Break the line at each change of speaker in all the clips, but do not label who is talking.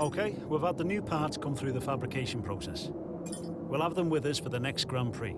Okay, we've had the new parts come through the fabrication process. We'll have them with us for the next Grand Prix.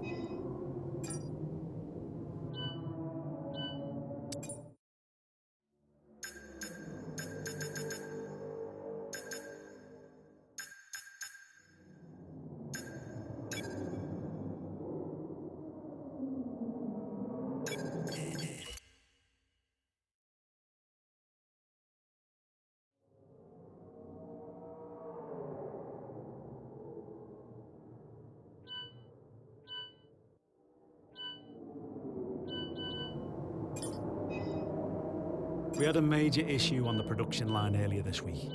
We had a major issue on the production line earlier this week,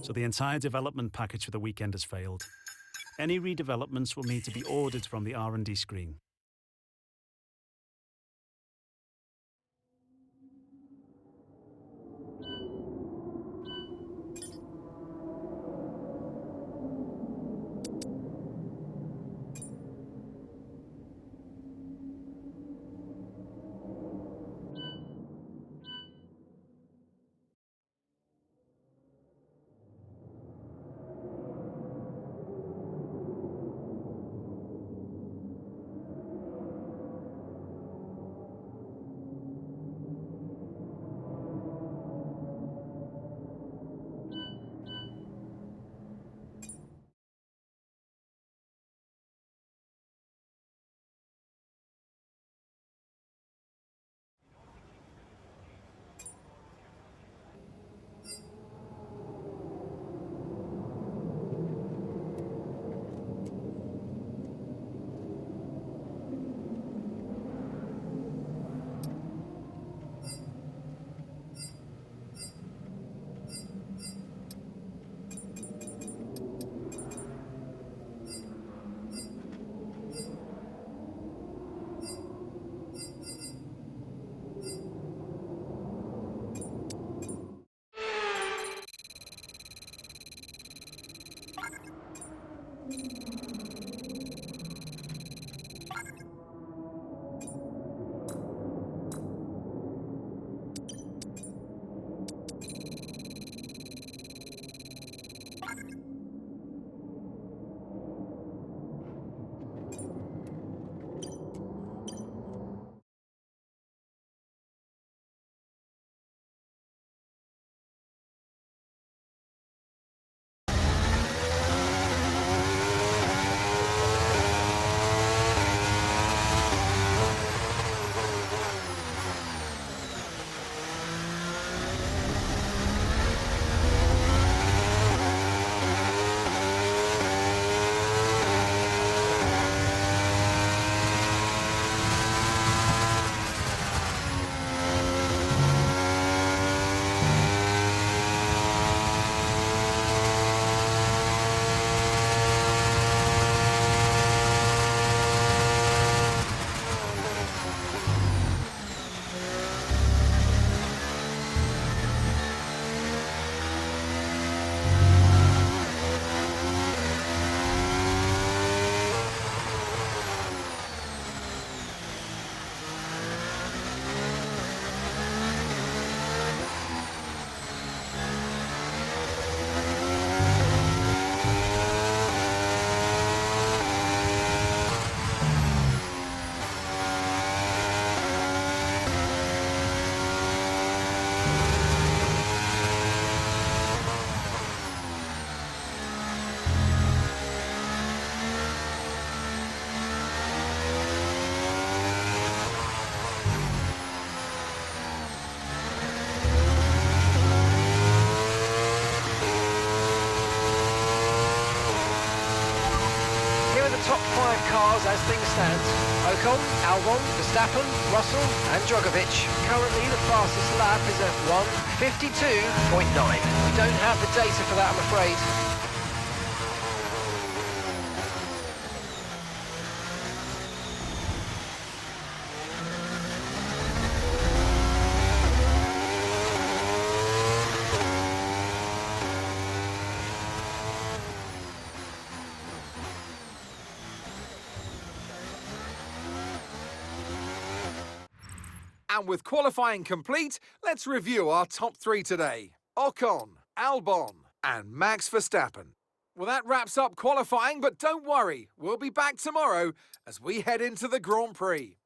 so the entire development package for the weekend has failed. Any redevelopments will need to be ordered from the R&D screen.
Cars as things stand. Ocon, Albon, Verstappen, Russell and Drogovic. Currently the fastest lap is at 1:52.9. We don't have the data for that, I'm afraid.
And with qualifying complete, let's review our top three today. Ocon, Albon, and Max Verstappen. Well, that wraps up qualifying, but don't worry, we'll be back tomorrow as we head into the Grand Prix.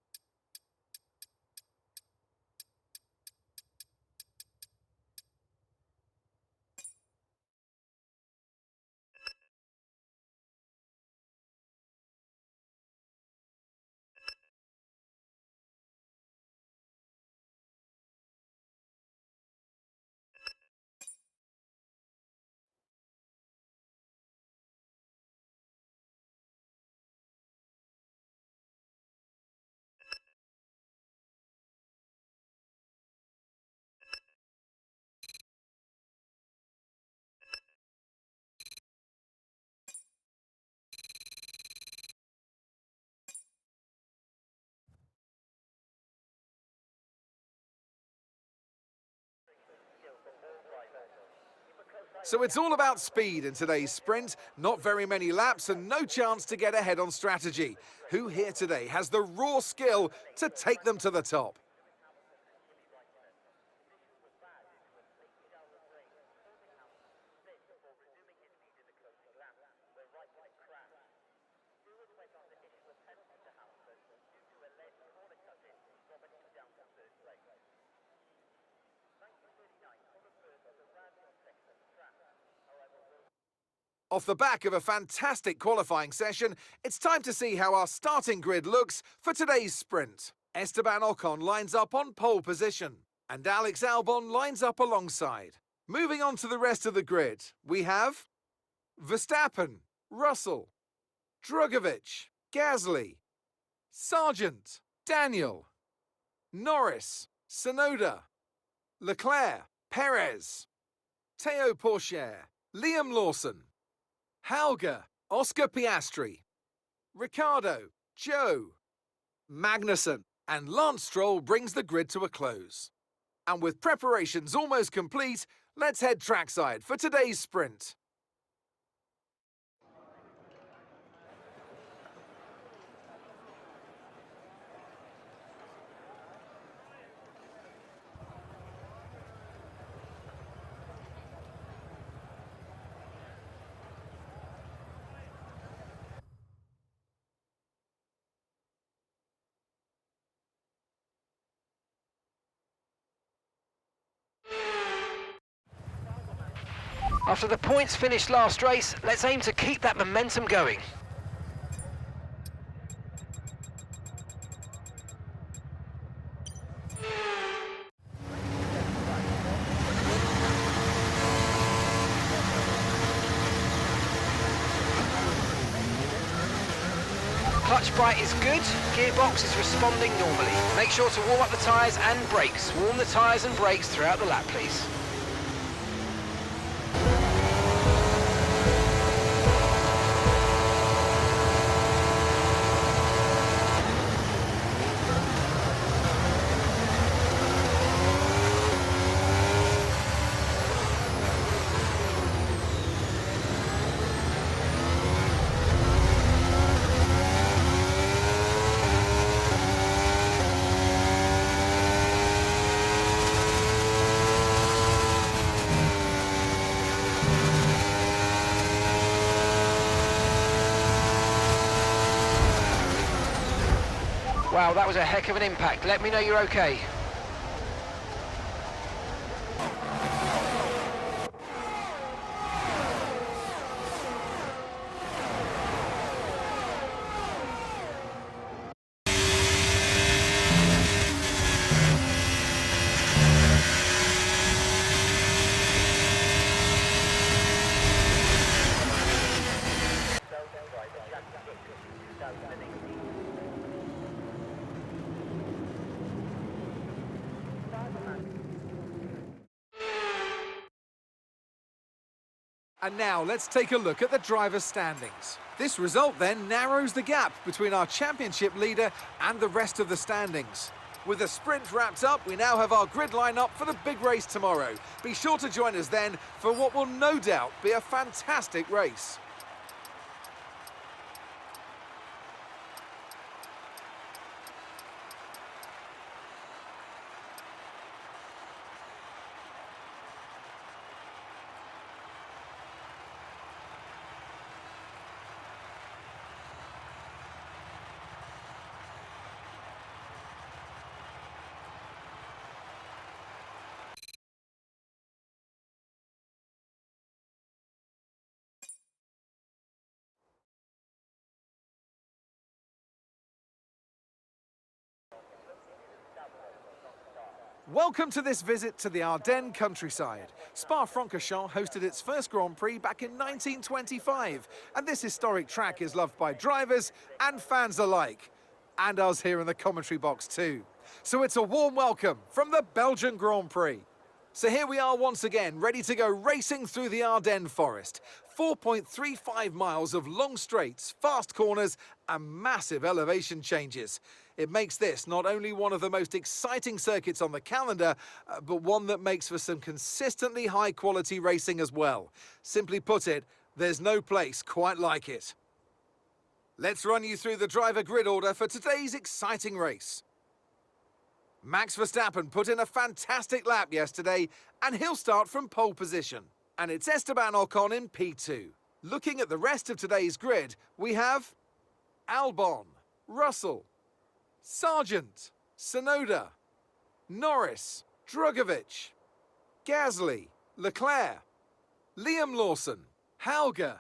So it's all about speed in today's sprint. Not very many laps and no chance to get ahead on strategy. Who here today has the raw skill to take them to the top? Off the back of a fantastic qualifying session, it's time to see how our starting grid looks for today's sprint. Esteban Ocon lines up on pole position, and Alex Albon lines up alongside. Moving on to the rest of the grid, we have Verstappen, Russell, Drugovich, Gasly, Sargent, Daniel, Norris, Sonoda, Leclerc, Perez, Teo Pourchaire, Liam Lawson, Hauger, Oscar Piastri, Ricciardo, Joe, Magnussen, and Lance Stroll brings the grid to a close. And with preparations almost complete, let's head trackside for today's sprint.
After the points finished last race, let's aim to keep that momentum going. Clutch bite is good, gearbox is responding normally. Make sure to warm up the tyres and brakes. Warm the tyres and brakes throughout the lap, please. Wow, that was a heck of an impact. Let me know you're okay.
And now let's take a look at the driver's standings. This result then narrows the gap between our championship leader and the rest of the standings. With the sprint wrapped up, we now have our grid line up for the big race tomorrow. Be sure to join us then for what will no doubt be a fantastic race. Welcome to this visit to the Ardennes countryside. Spa-Francorchamps hosted its first Grand Prix back in 1925, and this historic track is loved by drivers and fans alike, and us here in the commentary box too. So it's a warm welcome from the Belgian Grand Prix. So here we are once again, ready to go racing through the Ardennes forest. 4.35 miles of long straights, fast corners and massive elevation changes. It makes this not only one of the most exciting circuits on the calendar, but one that makes for some consistently high quality racing as well. Simply put it, there's no place quite like it. Let's run you through the driver grid order for today's exciting race. Max Verstappen put in a fantastic lap yesterday, and he'll start from pole position. And it's Esteban Ocon in P2. Looking at the rest of today's grid, we have Albon, Russell, Sargent, Tsunoda, Norris, Drugovich, Gasly, Leclerc, Liam Lawson, Hauger,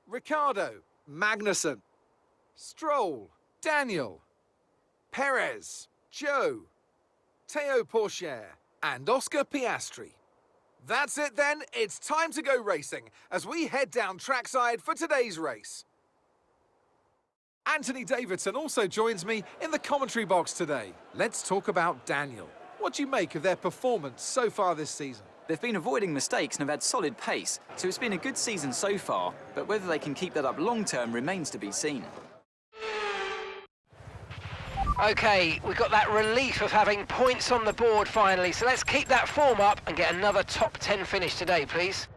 Ricciardo, Magnussen, Stroll, Daniel, Perez, Joe, Théo Pourchaire and Oscar Piastri. That's it then, it's time to go racing as we head down trackside for today's race. Anthony Davidson also joins me in the commentary box today. Let's talk about Daniel. What do you make of their performance so far this season?
They've been avoiding mistakes and have had solid pace, so it's been a good season so far, but whether they can keep that up long-term remains to be seen.
Okay, we've got that relief of having points on the board finally, so let's keep that form up and get another top 10 finish today, please.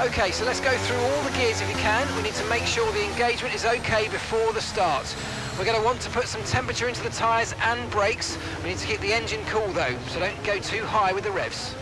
Okay, so let's go through all the gears if you can. We need to make sure the engagement is okay before the start. We're going to want to put some temperature into the tyres and brakes. We need to keep the engine cool though, so don't go too high with the revs.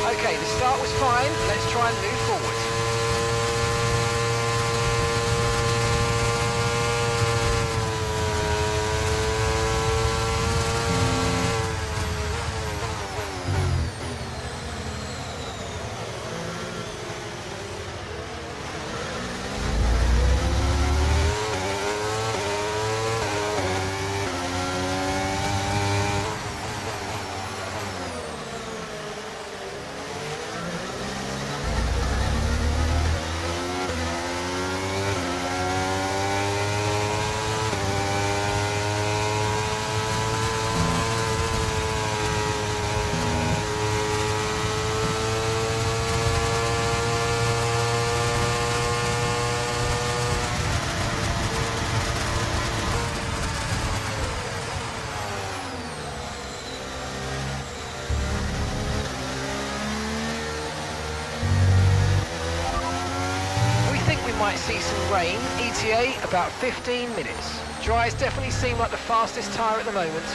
Okay, the start was fine. Let's try and move forward. might see some rain. ETA about 15 minutes. Dries definitely seem like the fastest tyre at the moment.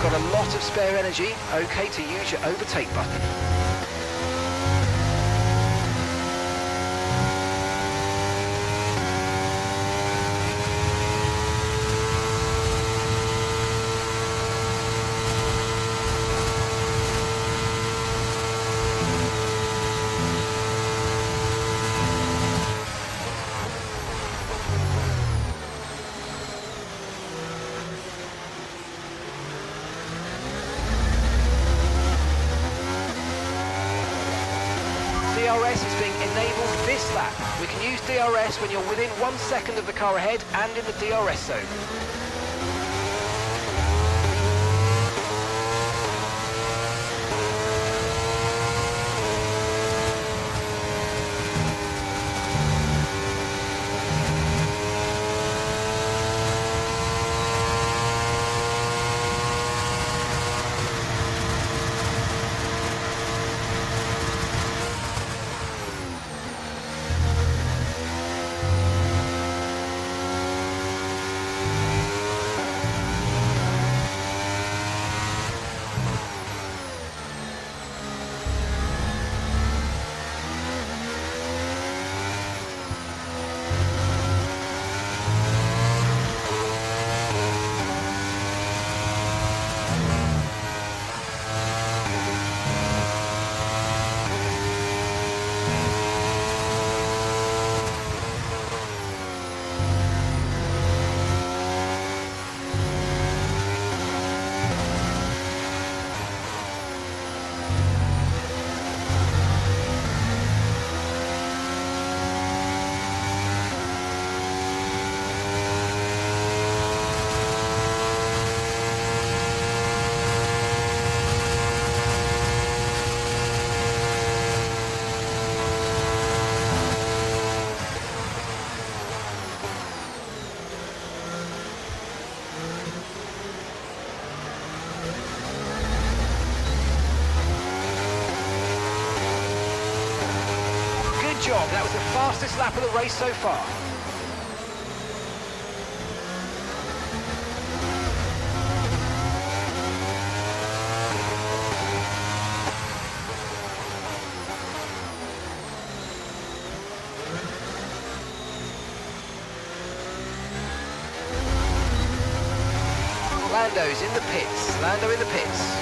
Got a lot of spare energy, okay to use your overtake button. DRS is being enabled this lap. We can use DRS when you're within 1 second of the car ahead and in the DRS zone. Job. That was the fastest lap of the race so far. Lando's in the pits. Lando in the pits.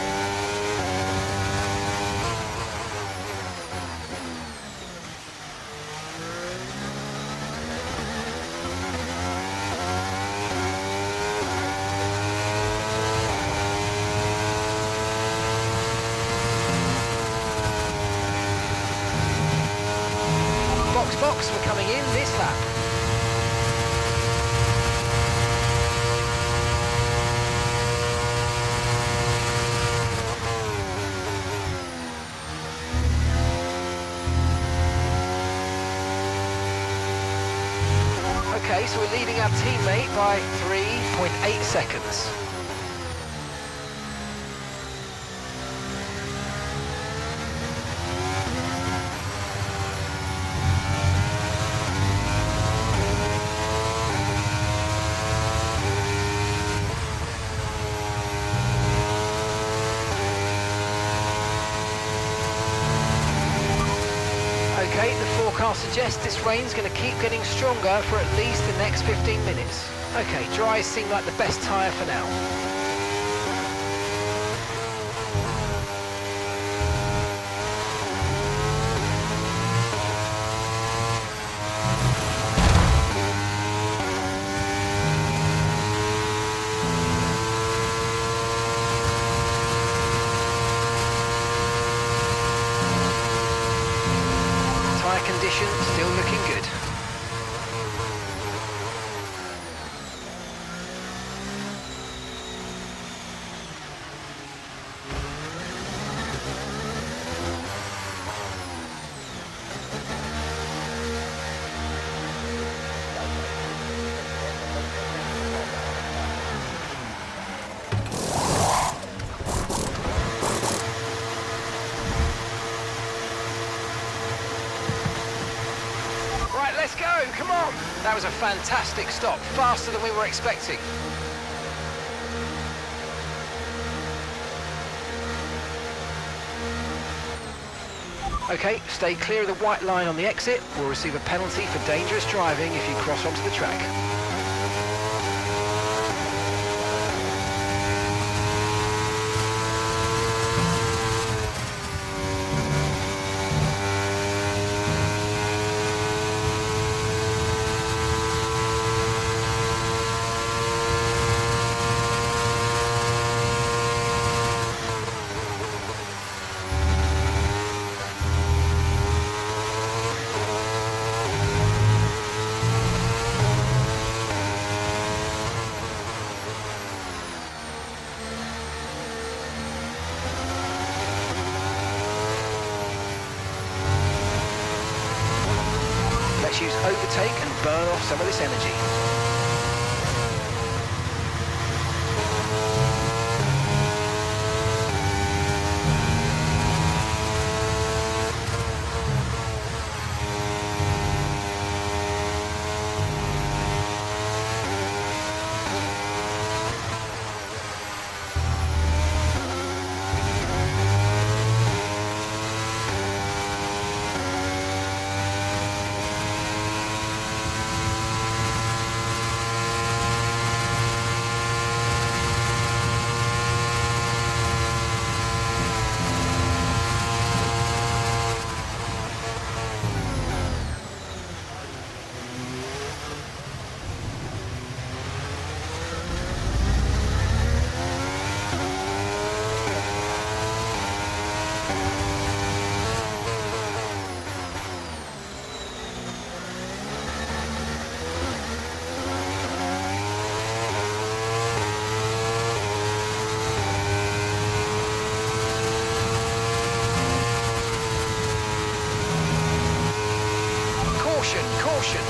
Box for coming in this lap. Okay, so we're leading our teammate by 3.8 seconds. Okay, the forecast suggests this rain's going to keep getting stronger for at least the next 15 minutes. Okay, dries seem like the best tyre for now. Condition still looking good. was a fantastic stop, faster than we were expecting. Okay, stay clear of the white line on the exit. We'll receive a penalty for dangerous driving if you cross onto the track. Let's use overtake and burn off some of this energy. Caution.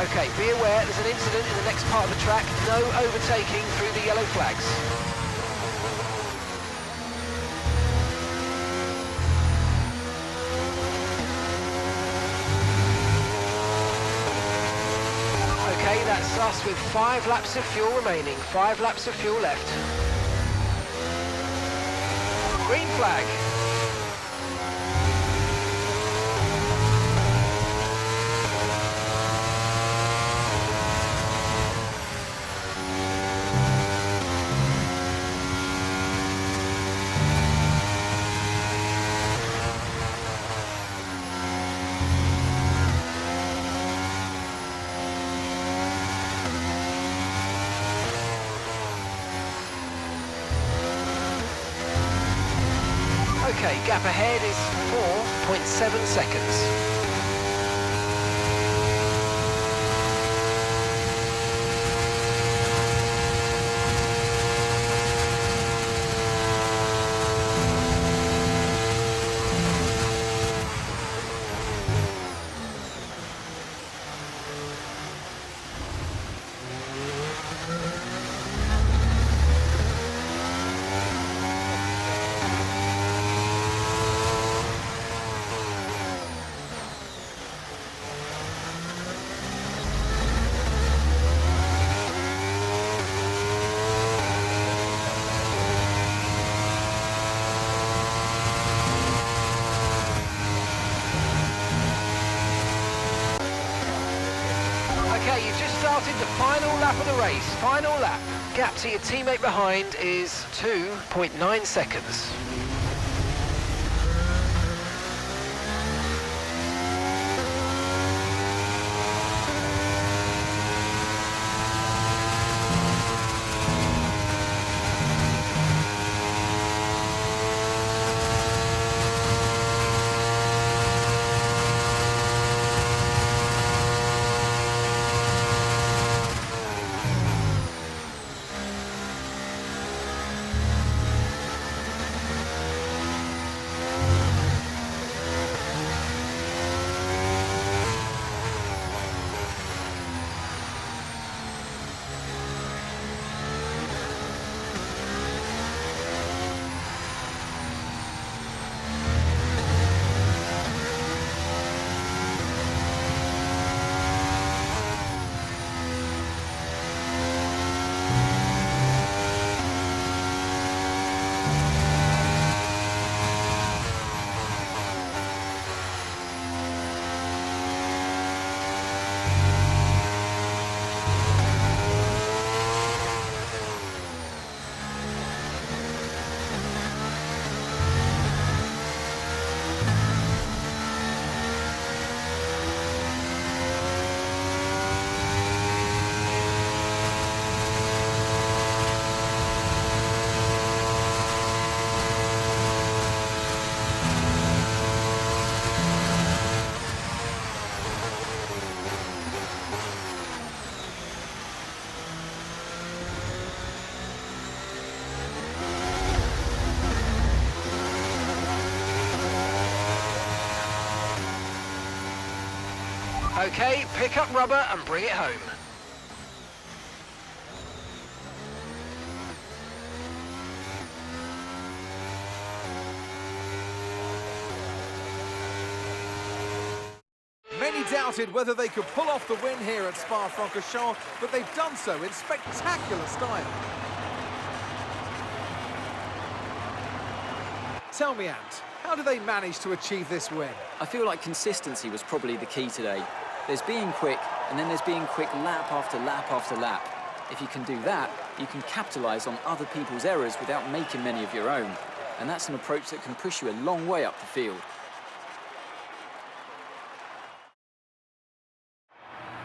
Okay, be aware there's an incident in the next part of the track. No overtaking through the yellow flags. Okay, that's us with 5 laps of fuel remaining. 5 laps of fuel left. Green flag. Okay, gap ahead is 4.7 seconds. Okay, you've just started the final lap of the race. Final lap. Gap to your teammate behind is 2.9 seconds. OK, pick up rubber and bring it home.
Many doubted whether they could pull off the win here at Spa-Francorchamps, but they've done so in spectacular style. Tell me, Ant, how do they manage to achieve this win?
I feel like consistency was probably the key today. There's being quick, and then there's being quick lap after lap after lap. If you can do that, you can capitalise on other people's errors without making many of your own. And that's an approach that can push you a long way up the field.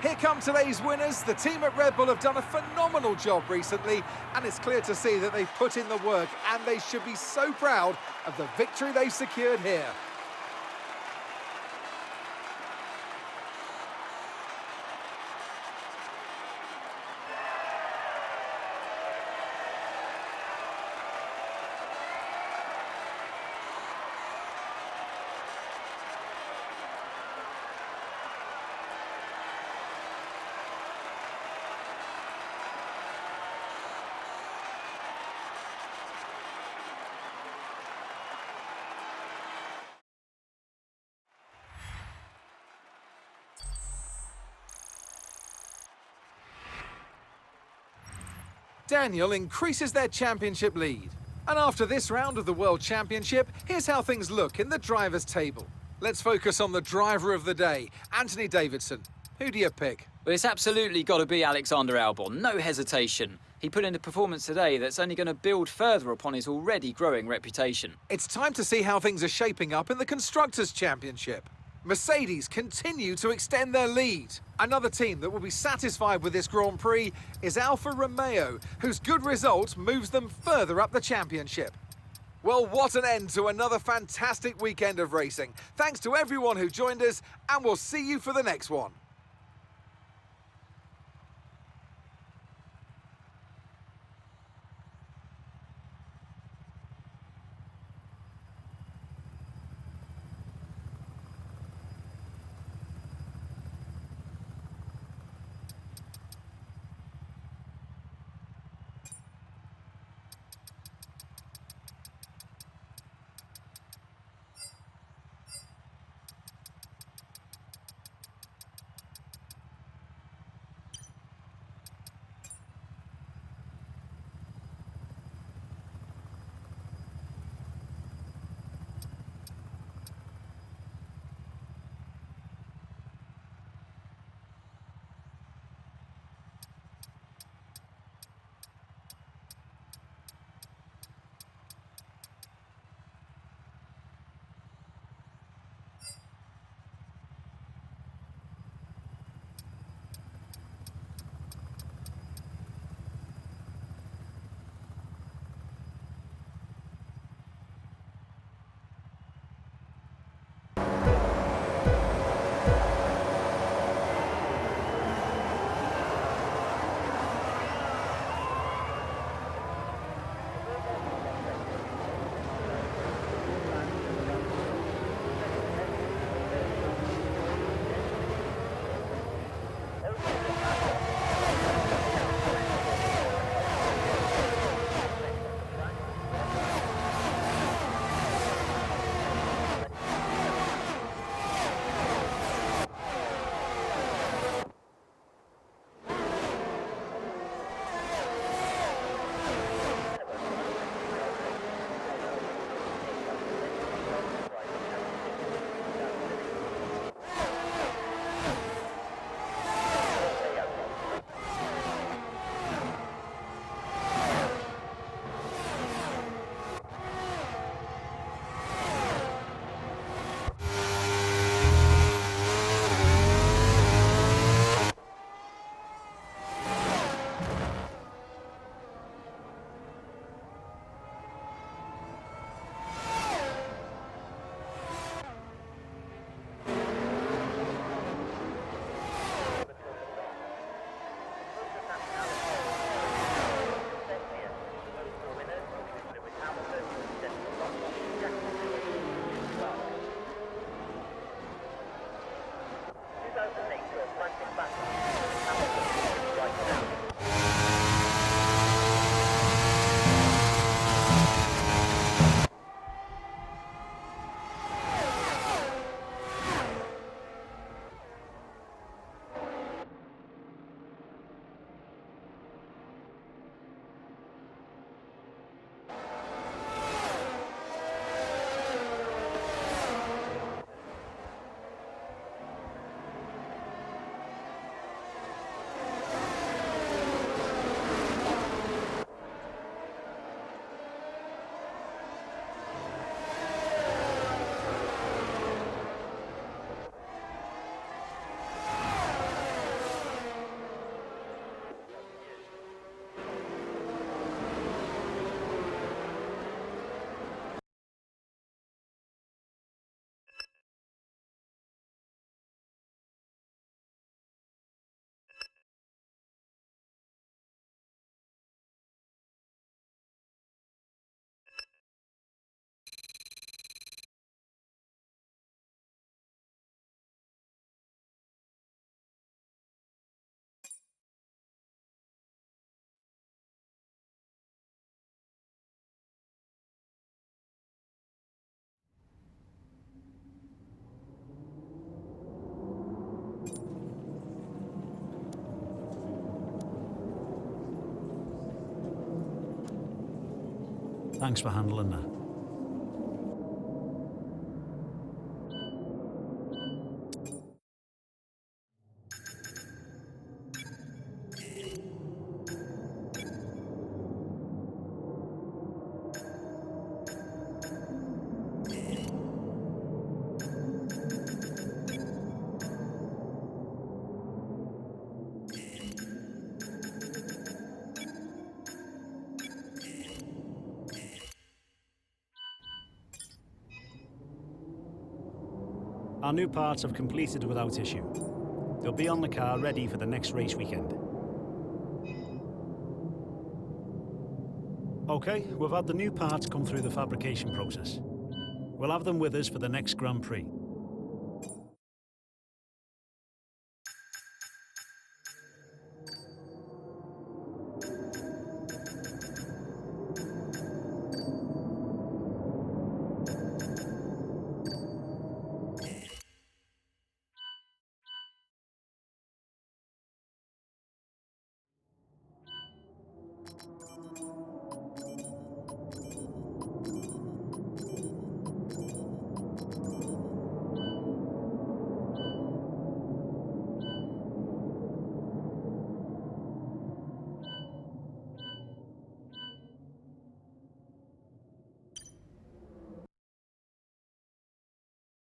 Here come today's winners. The team at Red Bull have done a phenomenal job recently, and it's clear to see that they've put in the work, and they should be so proud of the victory they've secured here. Daniel increases their championship lead. And after this round of the World Championship, here's how things look in the drivers' table. Let's focus on the driver of the day, Anthony Davidson. Who do you pick?
But it's absolutely got to be Alexander Albon, no hesitation. He put in a performance today that's only going to build further upon his already growing reputation.
It's time to see how things are shaping up in the Constructors' Championship. Mercedes continue to extend their lead. Another team that will be satisfied with this Grand Prix is Alfa Romeo, whose good result moves them further up the championship. Well, what an end to another fantastic weekend of racing. Thanks to everyone who joined us, and we'll see you for the next one.
Thanks for handling that. Our new parts have completed without issue. They'll be on the car ready for the next race weekend. Okay, we've had the new parts come through the fabrication process. We'll have them with us for the next Grand Prix.